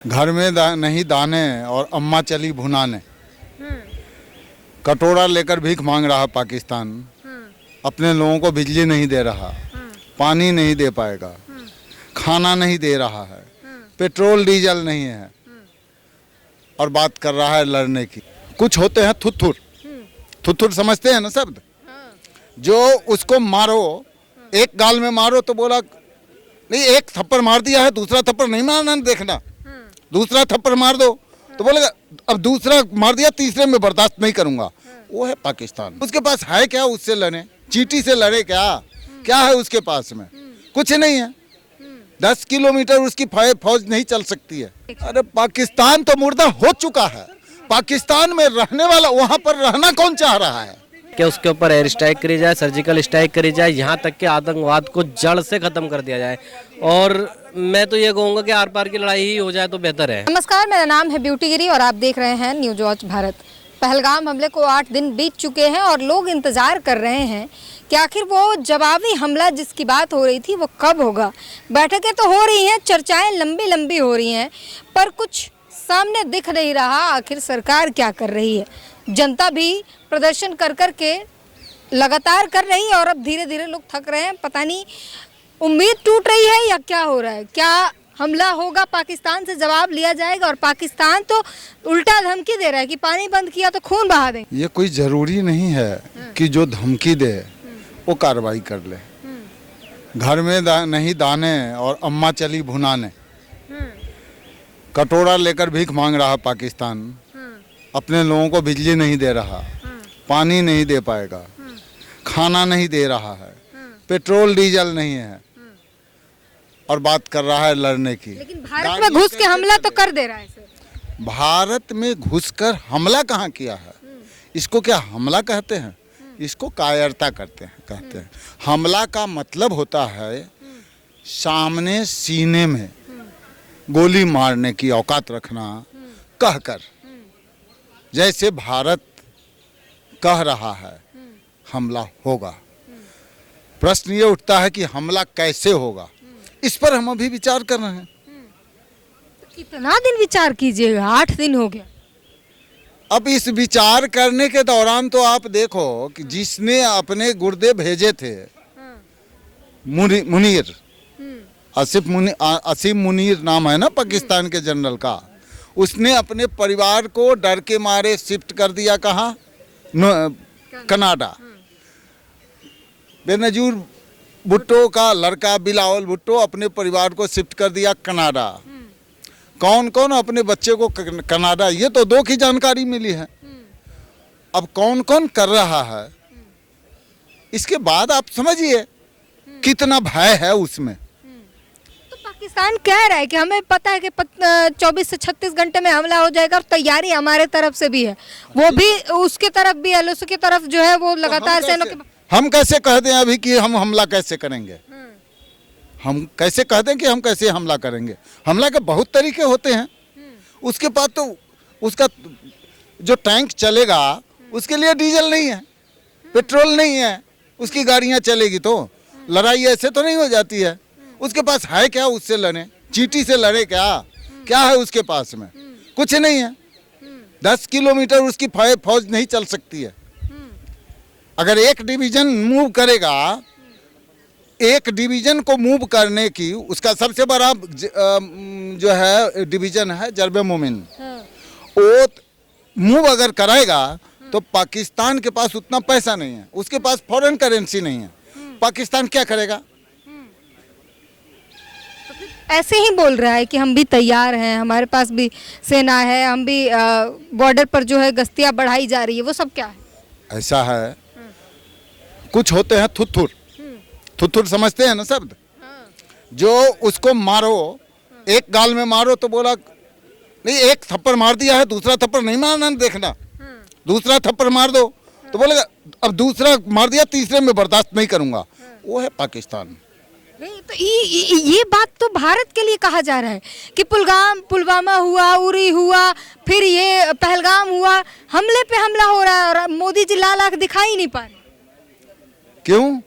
घर में नहीं दाने और अम्मा चली भुनाने। कटोरा लेकर भीख मांग रहा पाकिस्तान। अपने लोगों को बिजली नहीं दे रहा, पानी नहीं दे पाएगा, खाना नहीं दे रहा है, पेट्रोल डीजल नहीं है और बात कर रहा है लड़ने की। कुछ होते हैं थुथुर, थुथुर समझते हैं ना शब्द, जो उसको मारो, एक गाल में मारो तो बोला नहीं, एक थप्पड़ मार दिया है, दूसरा थप्पड़ नहीं मारना, देखना दूसरा थप्पड़ मार दो तो बोलेगा अब दूसरा मार दिया, तीसरे में बर्दाश्त नहीं करूंगा। वो है पाकिस्तान। उसके पास है क्या उससे लड़े? चींटी से लड़े क्या? क्या है उसके पास में? कुछ नहीं है। 10 किलोमीटर उसकी फौज नहीं चल सकती है। अरे पाकिस्तान तो मुर्दा हो चुका है। पाकिस्तान में रहने वाला वहां पर रहना कौन चाह रहा है? कि उसके ऊपर एयर स्ट्राइक करी जाए, सर्जिकल स्ट्राइक करी जाए, यहाँ तक कि आतंकवाद को जड़ से खत्म कर दिया जाए। और मैं तो ये कहूँगा कि आर पार की लड़ाई ही हो जाए तो बेहतर है। नमस्कार, मेरा नाम है ब्यूटी गिरी और आप देख रहे हैं न्यूज वॉच भारत। पहलगाम हमले को 8 दिन बीत चुके हैं और लोग इंतजार कर रहे हैं कि आखिर वो जवाबी हमला जिसकी बात हो रही थी वो कब होगा। बैठकें तो हो रही हैं, चर्चाएं लंबी लंबी हो रही हैं, पर कुछ सामने दिख नहीं रहा आखिर सरकार क्या कर रही है। जनता भी प्रदर्शन कर कर के लगातार कर रही है और अब धीरे धीरे लोग थक रहे हैं। पता नहीं उम्मीद टूट रही है या क्या हो रहा है। क्या हमला होगा, पाकिस्तान से जवाब लिया जाएगा? और पाकिस्तान तो उल्टा धमकी दे रहा है कि पानी बंद किया तो खून बहा देंगे। ये कोई जरूरी नहीं है कि जो धमकी दे वो कार्रवाई कर ले। घर में नहीं दाने और अम्मा चली भुनाने। कटोरा लेकर भीख मांग रहा पाकिस्तान। अपने लोगों को बिजली नहीं दे रहा, पानी नहीं दे पाएगा, खाना नहीं दे रहा है, पेट्रोल डीजल नहीं है और बात कर रहा है लड़ने की। लेकिन भारत में घुस के हमला तो कर दे रहा है सर। भारत में घुसकर हमला कहाँ किया है? इसको क्या हमला कहते हैं? इसको कायरता कहते हैं। हमला का मतलब होता है सामने सीने में गोली मारने की औकात रखना, कहकर। जैसे भारत कह रहा है हमला होगा, प्रश्न ये उठता है कि हमला कैसे होगा। इस पर हम अभी विचार कर रहे हैं। कितना दिन विचार कीजिएगा? 8 दिन हो गया। अब इस विचार करने के दौरान तो आप देखो कि जिसने अपने गुर्दे भेजे थे, मुनीर, असीम मुनीर नाम है ना पाकिस्तान के जनरल का, उसने अपने परिवार को डर के मारे शिफ्ट कर दिया कहाँ? कनाडा। बेनजीर भुट्टो का लड़का बिलावल भुट्टो अपने परिवार को शिफ्ट कर दिया कनाडा। कौन कौन अपने बच्चे को कनाडा, ये तो 2 की जानकारी मिली है। अब कौन कौन कर रहा है, इसके बाद आप समझिए कितना भय है उसमें। तो पाकिस्तान कह रहा है कि हमें पता है कि 24 से 36 घंटे में हमला हो जाएगा और तैयारी हमारे तरफ से भी है, वो भी उसके तरफ भी है, उसकी तरफ जो है वो लगातार सेना के। हम कैसे कह दें अभी कि हम हमला कैसे करेंगे? हम कैसे कह दें कि हम कैसे हमला करेंगे? हमला के बहुत तरीके होते हैं। उसके बाद तो उसका जो टैंक चलेगा उसके लिए डीजल नहीं है, पेट्रोल नहीं है, उसकी गाड़ियां चलेगी तो लड़ाई ऐसे तो नहीं हो जाती है। उसके पास है क्या उससे लड़े? चींटी से लड़े क्या? क्या है उसके पास में? कुछ नहीं है। 10 किलोमीटर उसकी फौज नहीं चल सकती है। अगर एक डिवीजन मूव करेगा, एक डिवीजन को मूव करने की, उसका सबसे बड़ा जो है डिवीजन है जरबे मोमिन, वो मूव अगर कराएगा तो पाकिस्तान के पास उतना पैसा नहीं है, उसके पास फॉरेन करेंसी नहीं है। पाकिस्तान क्या करेगा? ऐसे ही बोल रहा है कि हम भी तैयार हैं, हमारे पास भी सेना है, हम भी बॉर्डर पर जो है गश्तियां बढ़ाई जा रही है। वो सब क्या है? ऐसा है, कुछ होते हैं थुथुर, थुथुर समझते हैं ना शब्द, जो उसको मारो, एक गाल में मारो तो बोला नहीं, एक थप्पड़ मार दिया है, दूसरा थप्पड़ नहीं मारना, देखना दूसरा थप्पड़ मार दो तो बोलेगा अब दूसरा मार दिया, तीसरे में बर्दाश्त नहीं करूंगा। वो है पाकिस्तान। नहीं तो ये बात तो भारत के लिए कहा जा रहा है कि पुलवामा हुआ, उरी हुआ, फिर ये पहलगाम हुआ, हमले पे हमला हो रहा है और मोदी जी लाल आंख दिखाई नहीं पा रहे। क्यों?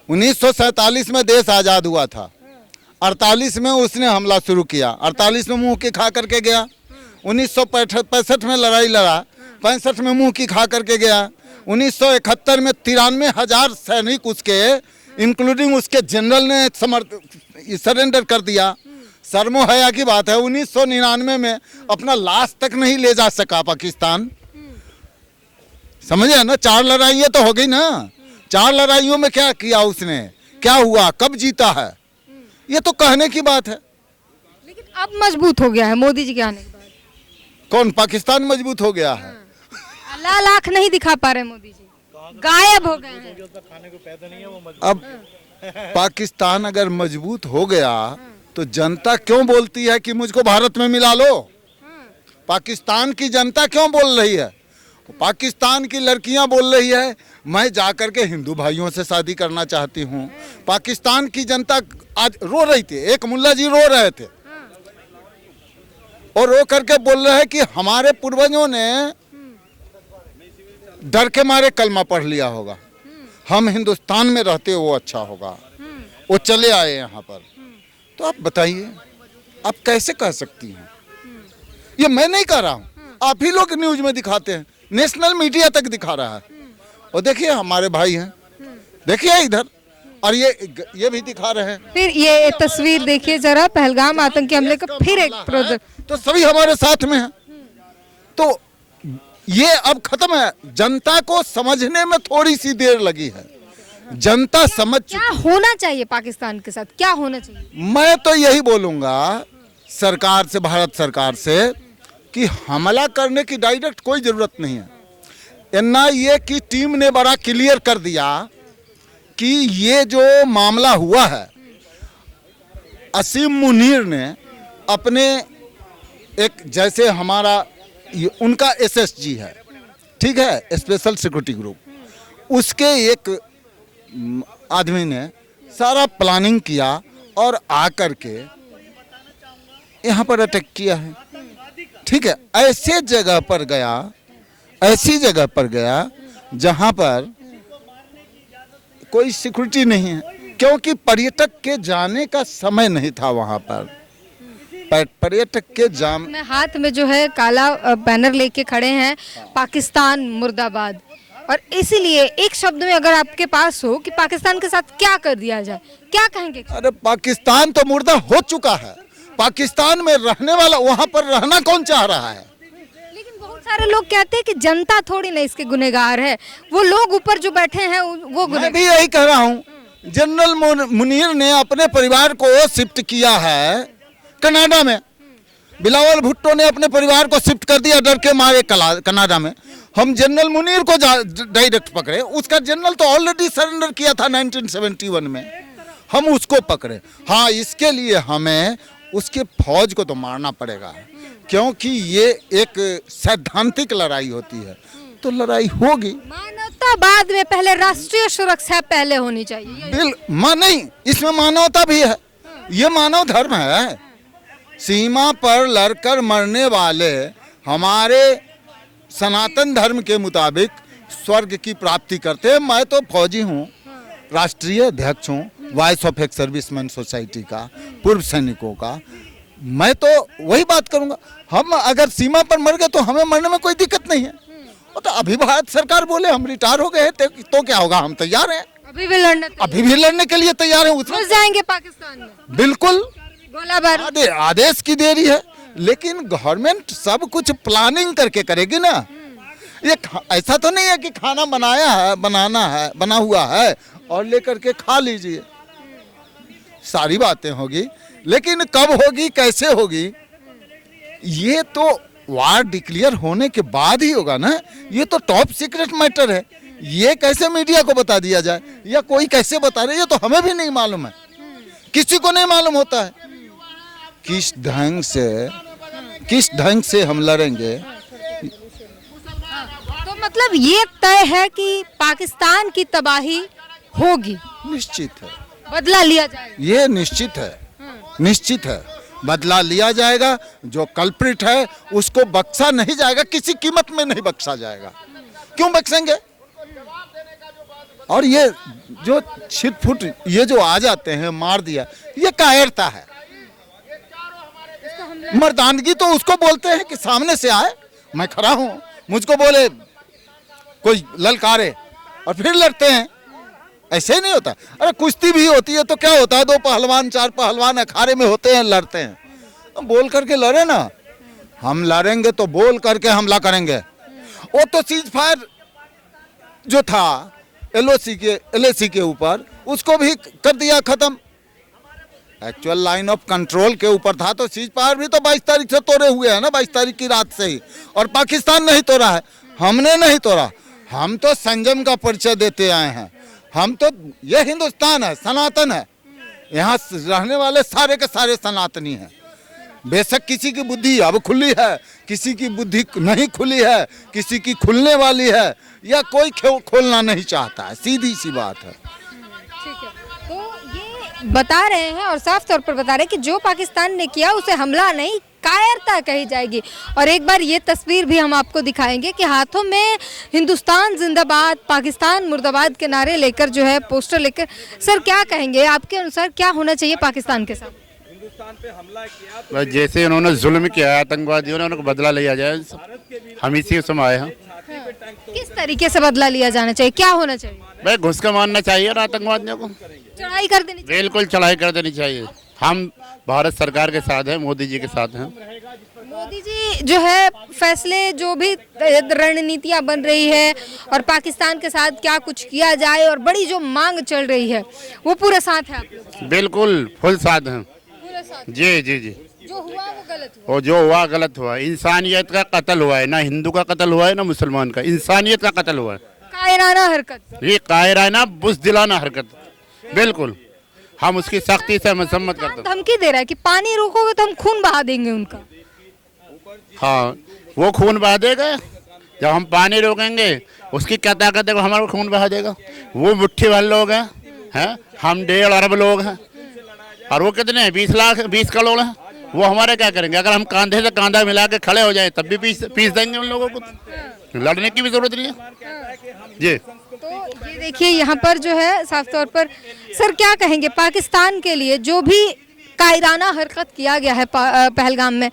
1947 में देश आजाद हुआ था। 48 में उसने हमला शुरू किया, 48 में मुंह की खा करके गया, 1965 में लड़ाई लड़ा, 65 में मुंह की खा करके गया, 1971 में 93,000 सैनिक उसके इंक्लूडिंग उसके जनरल ने सरेंडर कर दिया। शर्मो हया की बात है, 1999 में अपना लाश तक नहीं ले जा सका पाकिस्तान। समझे ना, 4 लड़ाइयाँ तो हो गई ना। 4 लड़ाइयों में क्या किया उसने, क्या हुआ, कब जीता है, ये तो कहने की बात है। लेकिन अब मजबूत हो गया है मोदी जी के आने के बाद। कौन, पाकिस्तान मजबूत हो गया है? लाल आंख नहीं दिखा पा रहे मोदी जी, गायब हो गए हैं। अब पाकिस्तान अगर मजबूत हो गया तो जनता क्यों बोलती है कि मुझको भारत में मिला लो? पाकिस्तान की जनता क्यों बोल रही है? पाकिस्तान की लड़कियां बोल रही है मैं जाकर के हिंदू भाइयों से शादी करना चाहती हूं। पाकिस्तान की जनता आज रो रही थी, एक मुल्ला जी रो रहे थे और रो करके बोल रहे हैं कि हमारे पूर्वजों ने डर के मारे कलमा पढ़ लिया होगा, हम हिंदुस्तान में रहते वो अच्छा होगा, वो चले आए यहाँ पर। तो आप बताइए, आप कैसे कह सकती हैं? ये मैं नहीं कह रहा हूँ, आप ही लोग न्यूज में दिखाते हैं, नेशनल मीडिया तक दिखा रहा है। और देखिए हमारे भाई हैं, देखिए इधर, और ये भी दिखा रहे हैं। फिर ये तस्वीर देखिए जरा, पहलगाम आतंकी हमले का फिर एक प्रोजेक्ट। तो सभी हमारे साथ में हैं। तो ये अब खत्म है, जनता को समझने में थोड़ी सी देर लगी है, जनता समझ चुकी। क्या होना चाहिए पाकिस्तान के साथ, क्या होना चाहिए? मैं तो यही बोलूंगा सरकार से, भारत सरकार से, कि हमला करने की डायरेक्ट कोई जरूरत नहीं है। एनआईए की टीम ने बड़ा क्लियर कर दिया कि ये जो मामला हुआ है, असीम मुनीर ने अपने एक, जैसे हमारा उनका एसएसजी है, ठीक है, स्पेशल सिक्योरिटी ग्रुप, उसके एक आदमी ने सारा प्लानिंग किया और आकर के यहाँ पर अटैक किया है। ठीक है, ऐसे जगह पर गया, ऐसी जगह पर गया जहाँ पर कोई सिक्योरिटी नहीं है, क्योंकि पर्यटक के जाने का समय नहीं था वहाँ पर। पर्यटक के जाम में हाथ में जो है काला बैनर लेके खड़े हैं, पाकिस्तान मुर्दाबाद। और इसीलिए एक शब्द में अगर आपके पास हो कि पाकिस्तान के साथ क्या कर दिया जाए, क्या कहेंगे? अरे पाकिस्तान तो मुर्दा हो चुका है, पाकिस्तान में रहने वाला वहाँ पर रहना कौन चाह रहा है? लेकिन बहुत सारे लोग कहते हैं कि जनता थोड़ी ना इसके गुनहगार है, वो लोग ऊपर जो बैठे हैं वो गुनहगार। मैं भी यही कह रहा हूँ, जनरल मुनीर ने अपने परिवार को शिफ्ट किया है कनाडा में, बिलावल भुट्टो ने अपने परिवार को शिफ्ट कर दिया डर के मारे कनाडा में। हम जनरल मुनीर को डायरेक्ट पकड़े, उसका जनरल तो ऑलरेडी सरेंडर किया था 1971 में, हम उसको पकड़े। हाँ, इसके लिए हमें उसके फौज को तो मारना पड़ेगा, क्योंकि ये एक सैद्धांतिक लड़ाई होती है, तो लड़ाई होगी। मानवता बाद में, पहले राष्ट्रीय सुरक्षा पहले होनी चाहिए। नहीं, इसमें मानवता भी है, ये मानव धर्म है। सीमा पर लड़कर मरने वाले हमारे सनातन धर्म के मुताबिक स्वर्ग की प्राप्ति करते हैं। मैं तो फौजी हूँ, राष्ट्रीय अध्यक्ष हूँ voice of ex serviceman society का, पूर्व सैनिकों का। मैं तो वही बात करूँगा, हम अगर सीमा पर मर गए तो हमें मरने में कोई दिक्कत नहीं है। तो अभी भारत सरकार बोले हम रिटायर हो गए हैं तो क्या होगा, हम तैयार हैं, अभी भी लड़ने के लिए तैयार हैं। उसमें जाएंगे पाकिस्तान में, बिल्कुल गोलाबारूद आदेश की देरी है, लेकिन गवर्नमेंट सब कुछ प्लानिंग करके करेगी ना। ये ऐसा तो नहीं है कि खाना बनाया है, बना हुआ है और लेकर के खा लीजिए। सारी बातें होगी, लेकिन कब होगी, कैसे होगी, ये तो वार डिक्लेयर होने के बाद ही होगा ना। ये तो टॉप सीक्रेट मैटर है, ये कैसे मीडिया को बता दिया जाए या कोई कैसे बता रहे, ये तो हमें भी नहीं मालूम है, किसी को नहीं मालूम होता है किस ढंग से हम लड़ेंगे। तो मतलब ये तय है कि पाकिस्तान की तबाही होगी, निश्चित है, बदला लिया जाएगा, ये निश्चित है, निश्चित है, बदला लिया जाएगा। जो कल्प्रिट है उसको बख्शा नहीं जाएगा, किसी कीमत में नहीं बख्शा जाएगा। क्यों बख्शेंगे? और ये जो छिटफुट ये जो आ जाते हैं मार दिया, ये कायरता है। मर्दानगी तो उसको बोलते हैं कि सामने से आए, मैं खड़ा हूं, मुझको बोले कोई ललकारे और फिर लड़ते हैं। ऐसे नहीं होता। अरे कुश्ती भी होती है तो क्या होता है, 2 पहलवान 4 पहलवान अखाड़े में होते हैं, लड़ते हैं, तो बोल करके लड़े ना। हम लड़ेंगे तो बोल करके हमला करेंगे। वो तो सीज फायर जो था LAC के ऊपर, उसको भी कर दिया खत्म। एक्चुअल लाइन ऑफ कंट्रोल के ऊपर था, तो सीज फायर भी तो 22 तारीख से तोड़े हुए हैं ना, 22 तारीख की रात से ही। और पाकिस्तान नहीं तोड़ा है, हमने नहीं तोड़ा। हम तो संयम का परिचय देते आए हैं। हम तो, ये हिंदुस्तान है, सनातन है, यहाँ रहने वाले सारे के सारे सनातनी हैं। बेशक किसी की बुद्धि अब खुली है, किसी की बुद्धि नहीं खुली है, किसी की खुलने वाली है, या कोई खोलना नहीं चाहता है, सीधी सी बात है। ठीक है, तो ये बता रहे हैं और साफ तौर पर बता रहे हैं कि जो पाकिस्तान ने किया उसे हमला नहीं, कायरता कही जाएगी। और एक बार ये तस्वीर भी हम आपको दिखाएंगे कि हाथों में हिंदुस्तान जिंदाबाद, पाकिस्तान मुर्दाबाद के नारे लेकर जो है पोस्टर लेकर, सर क्या कहेंगे, आपके अनुसार क्या होना चाहिए पाकिस्तान के साथ? जैसे उन्होंने जुल्म किया है आतंकवादियों ने, उनको बदला लिया जाए। हम इसी उसमें आए हैं। किस तरीके से बदला लिया जाना चाहिए, क्या होना चाहिए? भाई घुस के मारना चाहिए ना आतंकवादियों को, चढ़ाई कर देनी चाहिए। बिल्कुल चढ़ाई कर देनी चाहिए। हम भारत सरकार के साथ हैं, मोदी जी के साथ हैं। मोदी जी जो है फैसले, जो भी रणनीतियां बन रही है और पाकिस्तान के साथ क्या कुछ किया जाए और बड़ी जो मांग चल रही है, वो पूरे साथ है आप लोग? बिल्कुल फुल साथ हैं। जी जी जी। जो हुआ वो गलत हुआ, और जो हुआ गलत हुआ। इंसानियत का कत्ल हुआ है, ना हिंदू का कत्ल हुआ है ना मुसलमान का, इंसानियत का कत्ल हुआ है। कायराना हरकत, ये कायराना बुज़दिलाना हरकत, बिल्कुल हम उसकी सख्ती से मजम्मत करते हैं। धमकी दे रहा है कि पानी रोकोगे तो हम खून बहा देंगे उनका। हाँ, वो खून बहा देगा। जब हम पानी रोकेंगे उसकी क्या ताकत है, वो हमारा खून बहा देगा। वो मुट्ठी भर लोग हैं, हम 1.5 अरब लोग हैं, और वो कितने हैं, 20 करोड़ हैं। वो हमारे क्या करेंगे? अगर हम कंधे से कंधा मिला के खड़े हो जाए तब भी पीस देंगे उन लोगों को। लड़ने की भी जरूरत नहीं है जी। तो ये देखिए यहाँ पर जो है साफ तौर पर, सर क्या कहेंगे पाकिस्तान के लिए जो भी कायराना हरकत किया गया है पहलगाम में,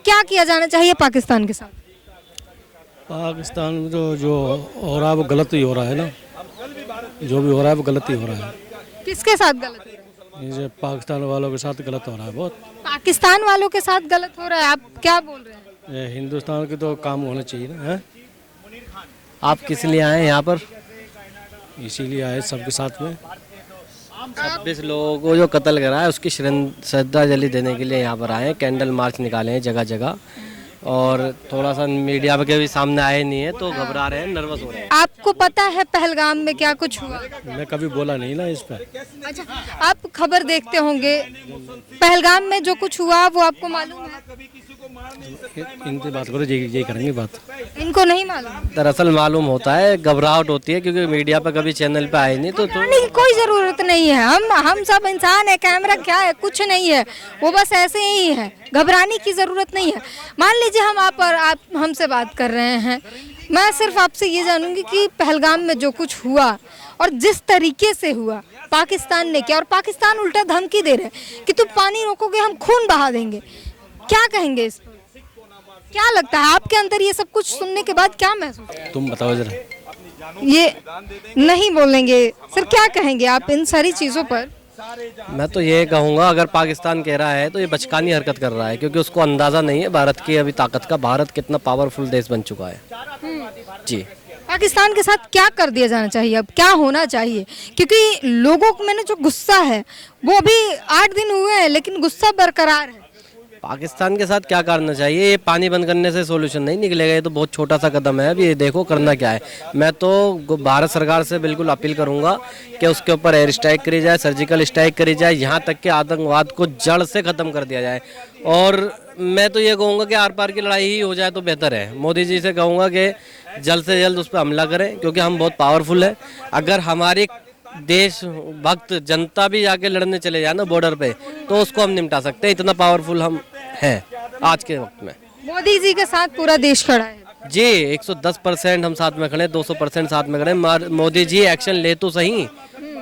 क्या किया जाना चाहिए पाकिस्तान के साथ? पाकिस्तान में जो हो रहा है वो गलत ही हो रहा है ना, जो भी हो रहा है वो गलत ही हो रहा है। किसके साथ गलत हो रहा है? ये पाकिस्तान वालों के साथ गलत हो रहा है बहुत। पाकिस्तान वालों के साथ गलत हो रहा है, आप क्या बोल रहे हैं? ये हिंदुस्तान के तो काम होना चाहिए ना, है? आप किस लिए आए यहाँ पर? इसीलिए आए सबके साथ में। 26 लोगों को जो कत्ल करा है उसकी श्रद्धांजलि देने के लिए यहाँ पर आए हैं। कैंडल मार्च निकाले हैं जगह जगह, और थोड़ा सा मीडिया के भी सामने आए नहीं है तो घबरा रहे हैं, नर्वस हो रहे हैं। आपको पता है पहलगाम में क्या कुछ हुआ? मैं कभी बोला नहीं ना इस पर। अच्छा, आप खबर देखते होंगे, पहलगाम में जो कुछ हुआ वो आपको मालूम है? इनसे बात करो, यही करेंगे बात। इनको नहीं मालूम? दरअसल मालूम होता है, घबराहट होती है क्योंकि मीडिया पे कभी चैनल पे आए नहीं तो घबराने की कोई जरूरत नहीं है। हम सब इंसान है, कैमरा क्या है, कुछ नहीं है, वो बस ऐसे ही है। घबराने की जरूरत नहीं है। मान लीजिए आप हमसे बात कर रहे हैं, मैं सिर्फ आपसे ये जानूंगी कि पहलगाम में जो कुछ हुआ और जिस तरीके से हुआ पाकिस्तान ने किया, और पाकिस्तान उल्टा धमकी दे रहे हैं कि तुम पानी रोकोगे हम खून बहा देंगे, क्या कहेंगे इस पर? क्या लगता है आपके अंदर ये सब कुछ सुनने के बाद क्या महसूस? तुम बताओ जरा। ये नहीं बोलेंगे सर, क्या कहेंगे आप इन सारी चीजों पर? मैं तो ये कहूँगा, अगर पाकिस्तान कह रहा है तो ये बचकानी हरकत कर रहा है, क्योंकि उसको अंदाज़ा नहीं है भारत की अभी ताकत का, भारत कितना पावरफुल देश बन चुका है। जी, पाकिस्तान के साथ क्या कर दिया जाना चाहिए, अब क्या होना चाहिए? क्योंकि लोगों में ना जो गुस्सा है वो अभी 8 दिन हुए हैं लेकिन गुस्सा बरकरार है। पाकिस्तान के साथ क्या करना चाहिए? ये पानी बंद करने से सॉल्यूशन नहीं निकलेगा, ये तो बहुत छोटा सा कदम है। अभी ये देखो करना क्या है। मैं तो भारत सरकार से बिल्कुल अपील करूंगा कि उसके ऊपर एयर स्ट्राइक करी जाए, सर्जिकल स्ट्राइक करी जाए, यहाँ तक कि आतंकवाद को जड़ से ख़त्म कर दिया जाए। और मैं तो ये कहूँगा कि आर पार की लड़ाई ही हो जाए तो बेहतर है। मोदी जी से कहूँगा कि जल्द से जल्द उस पर हमला करें, क्योंकि हम बहुत पावरफुल है। अगर हमारी देशभक्त जनता भी जाके लड़ने चले जाए ना बॉर्डर पे, तो उसको हम निपटा सकते हैं। इतना पावरफुल हम हैं आज के वक्त में। मोदी जी के साथ पूरा देश खड़ा है। जी 110% हम साथ में खड़े, 200% साथ में खड़े। मोदी जी एक्शन ले तो सही,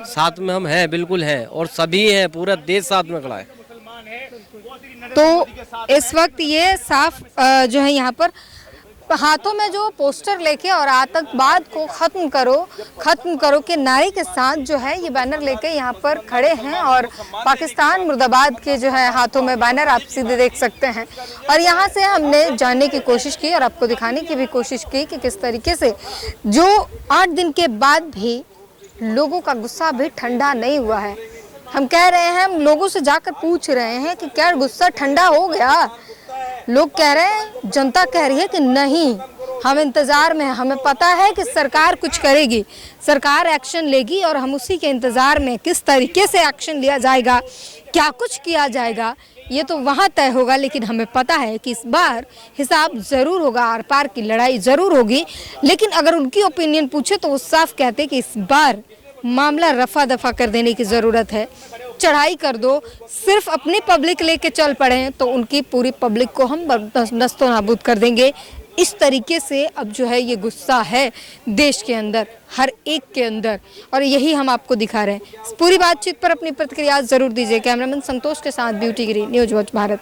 साथ में हम हैं, बिल्कुल हैं, और सभी हैं, पूरा देश साथ में खड़ा है। तो इस वक्त ये साफ जो है यहाँ पर हाथों में जो पोस्टर लेके और आतंकवाद को खत्म करो के नारे के साथ जो है ये बैनर लेके यहाँ पर खड़े हैं और पाकिस्तान मुर्दाबाद के जो है हाथों में बैनर आप सीधे देख सकते हैं। और यहाँ से हमने जानने की कोशिश की और आपको दिखाने की भी कोशिश की कि किस तरीके से जो 8 दिन के बाद भी लोगों का गुस्सा भी ठंडा नहीं हुआ है। हम कह रहे हैं, हम लोगों से जाकर पूछ रहे हैं कि क्या गुस्सा ठंडा हो गया। लोग कह रहे हैं, जनता कह रही है कि नहीं, हम इंतजार में हैं, हमें पता है कि सरकार कुछ करेगी, सरकार एक्शन लेगी और हम उसी के इंतजार में किस तरीके से एक्शन लिया जाएगा, क्या कुछ किया जाएगा, ये तो वहाँ तय होगा। लेकिन हमें पता है कि इस बार हिसाब ज़रूर होगा, आर पार की लड़ाई ज़रूर होगी। लेकिन अगर उनकी ओपिनियन पूछे तो वो साफ कहते कि इस बार मामला रफा दफा कर देने की ज़रूरत है, चढ़ाई कर दो। सिर्फ अपनी पब्लिक लेके चल पड़े हैं तो उनकी पूरी पब्लिक को हम नस्तो नाबूद कर देंगे। इस तरीके से अब जो है ये गुस्सा है देश के अंदर, हर एक के अंदर, और यही हम आपको दिखा रहे हैं। इस पूरी बातचीत पर अपनी प्रतिक्रिया ज़रूर दीजिए। कैमरामैन संतोष के साथ ब्यूटी गिरी, न्यूज़ वॉच भारत।